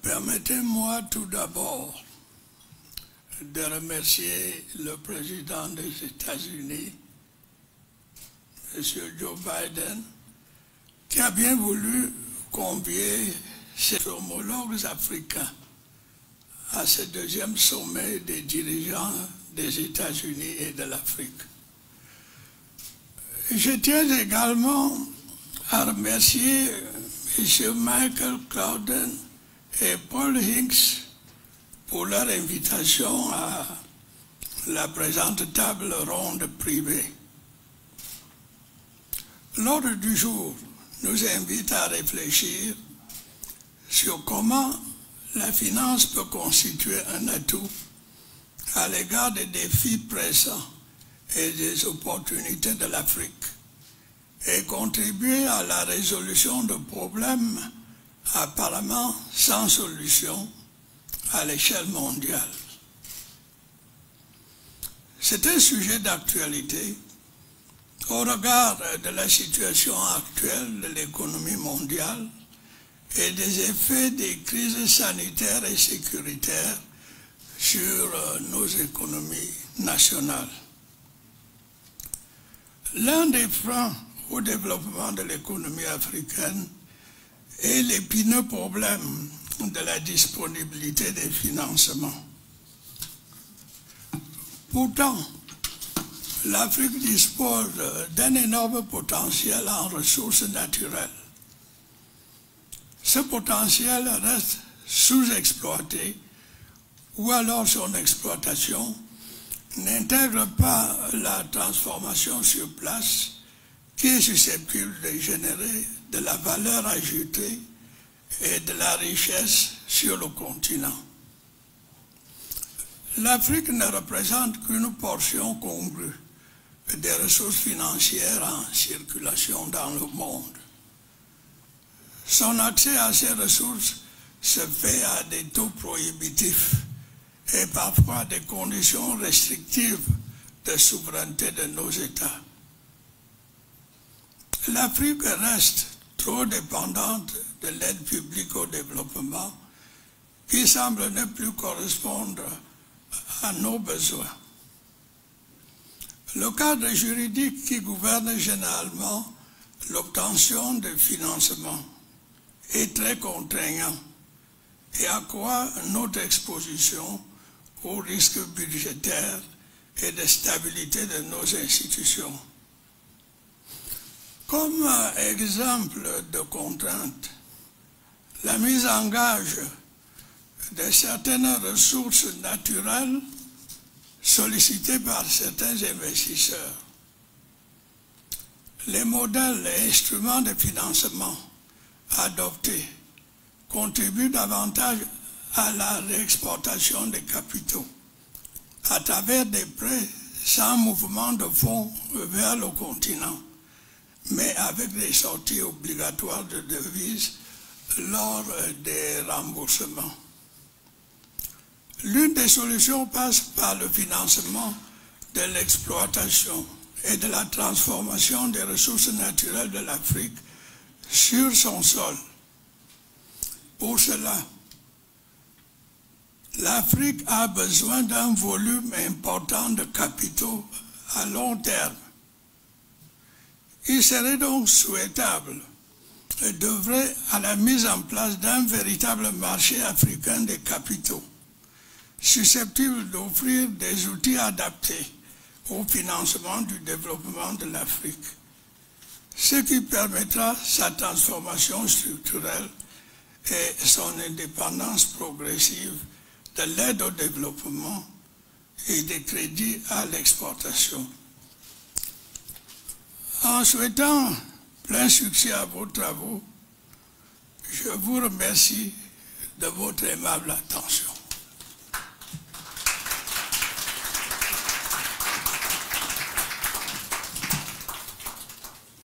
Permettez-moi tout d'abord de remercier le président des États-Unis, M. Joe Biden, qui a bien voulu convier ses homologues africains à ce deuxième sommet des dirigeants des États-Unis et de l'Afrique. Je tiens également à remercier M. Michael Cowden et Paul Hicks pour leur invitation à la présente table ronde privée. L'ordre du jour nous invite à réfléchir sur comment la finance peut constituer un atout à l'égard des défis pressants et des opportunités de l'Afrique et contribuer à la résolution de problèmes apparemment sans solution à l'échelle mondiale. C'est un sujet d'actualité au regard de la situation actuelle de l'économie mondiale et des effets des crises sanitaires et sécuritaires sur nos économies nationales. L'un des freins au développement de l'économie africaine est l'épineux problème de la disponibilité des financements. Pourtant, l'Afrique dispose d'un énorme potentiel en ressources naturelles. Ce potentiel reste sous-exploité ou alors son exploitation n'intègre pas la transformation sur place qui est susceptible de générer de la valeur ajoutée et de la richesse sur le continent. L'Afrique ne représente qu'une portion congrue des ressources financières en circulation dans le monde. Son accès à ces ressources se fait à des taux prohibitifs et parfois à des conditions restrictives de souveraineté de nos États. L'Afrique reste trop dépendante de l'aide publique au développement qui semble ne plus correspondre à nos besoins. Le cadre juridique qui gouverne généralement l'obtention de financement est très contraignant et accroît notre exposition aux risques budgétaires et de stabilité de nos institutions. Comme exemple de contrainte, la mise en gage de certaines ressources naturelles sollicitées par certains investisseurs. Les modèles et instruments de financement adoptés contribuent davantage à la réexportation des capitaux à travers des prêts sans mouvement de fonds vers le continent, mais avec des sorties obligatoires de devises lors des remboursements. L'une des solutions passe par le financement de l'exploitation et de la transformation des ressources naturelles de l'Afrique sur son sol. Pour cela, l'Afrique a besoin d'un volume important de capitaux à long terme. Il serait donc souhaitable d'œuvrer à la mise en place d'un véritable marché africain des capitaux, susceptible d'offrir des outils adaptés au financement du développement de l'Afrique, ce qui permettra sa transformation structurelle et son indépendance progressive de l'aide au développement et des crédits à l'exportation. En souhaitant plein succès à vos travaux, je vous remercie de votre aimable attention.